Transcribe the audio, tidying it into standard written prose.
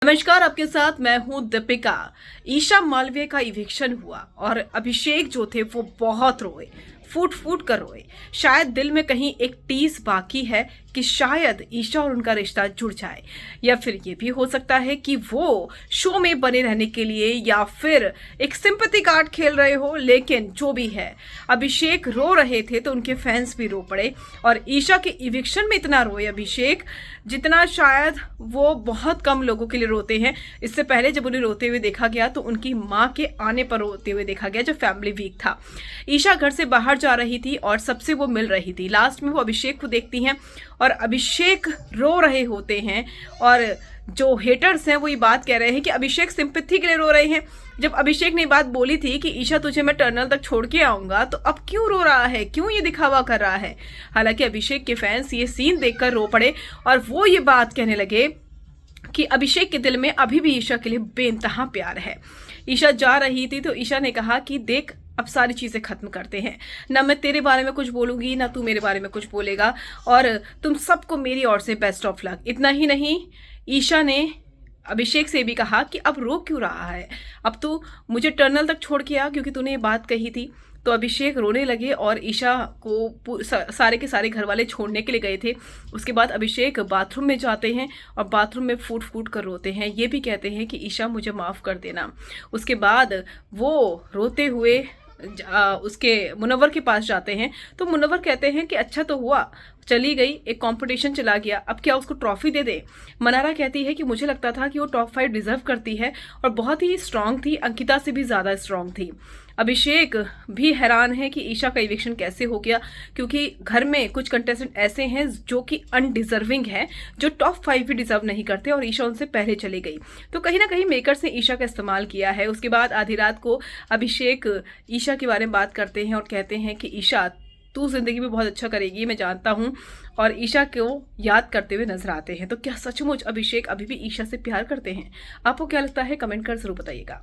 नमस्कार, आपके साथ मैं हूं दीपिका। ईशा मालवीय का इविक्शन हुआ और अभिषेक जो थे वो बहुत रोए, फूट फूट कर रोए। शायद दिल में कहीं एक टीस बाकी है कि शायद ईशा और उनका रिश्ता जुड़ जाए, या फिर ये भी हो सकता है कि वो शो में बने रहने के लिए या फिर एक सिंपैथी कार्ड खेल रहे हो। लेकिन जो भी है, अभिषेक रो रहे थे तो उनके फैंस भी रो पड़े और ईशा के इविक्शन में इतना रोए अभिषेक जितना शायद वो बहुत कम लोगों के लिए रोते हैं। इससे पहले जब उन्हें रोते हुए देखा गया तो उनकी माँ के आने पर रोते हुए देखा गया जब फैमिली वीक था। ईशा घर से बाहर जा रही थी और सबसे वो मिल रही थी। लास्ट में वो अभिषेक को देखती हैं और अभिषेक रो रहे होते हैं और जो हेटर्स हैं वो ये बात कह रहे हैं कि अभिषेक सिंपैथी के लिए रो रहे हैं। जब अभिषेक ने बात बोली थी कि ईशा तुझे मैं टनल तक छोड़ के आऊंगा, तो अब क्यों रो रहा है, क्यों ये दिखावा कर रहा है। हालांकि अभिषेक के फैंस ये सीन देखकर रो पड़े और वो ये बात कहने लगे कि अभिषेक के दिल में अभी भी ईशा के लिए बेइंतहा प्यार है। ईशा जा रही थी तो ईशा ने कहा कि देख, अब सारी चीजें खत्म करते हैं, ना मैं तेरे बारे में कुछ बोलूंगी ना तू मेरे बारे में कुछ बोलेगा, और तुम सबको मेरी ओर से बेस्ट ऑफ लक। इतना ही नहीं, ईशा ने अभिषेक से भी कहा कि अब रो क्यों रहा है, अब तू मुझे टनल तक छोड़ के आ क्योंकि तूने ये बात कही थी। तो अभिषेक रोने लगे और ईशा को सारे के सारे घर वाले छोड़ने के लिए गए थे। उसके बाद अभिषेक बाथरूम में जाते हैं और बाथरूम में फूट फूट कर रोते हैं। ये भी कहते हैं कि ईशा मुझे माफ़ कर देना। उसके बाद वो रोते हुए उसके मुनव्वर के पास जाते हैं तो मुनव्वर कहते हैं कि अच्छा तो हुआ, चली गई, एक कंपटीशन चला गया, अब क्या उसको ट्रॉफी दे दे। मनारा कहती है कि मुझे लगता था कि वो टॉप 5 डिजर्व करती है और बहुत ही स्ट्रांग थी, अंकिता से भी ज़्यादा स्ट्रांग थी। अभिषेक भी हैरान है कि ईशा का इविक्शन कैसे हो गया, क्योंकि घर में कुछ कंटेस्टेंट ऐसे हैं जो कि अनडिजर्विंग हैं, जो टॉप 5 भी डिजर्व नहीं करते और ईशा उनसे पहले चली गई। तो कहीं ना कहीं मेकर्स ने ईशा का इस्तेमाल किया है। उसके बाद आधी रात को अभिषेक ईशा के बारे में बात करते हैं और कहते हैं कि ईशा, तू जिंदगी में बहुत अच्छा करेगी, मैं जानता हूँ, और ईशा को याद करते हुए नजर आते हैं। तो क्या सचमुच अभिषेक अभी भी ईशा से प्यार करते हैं? आपको क्या लगता है, कमेंट कर जरूर बताइएगा।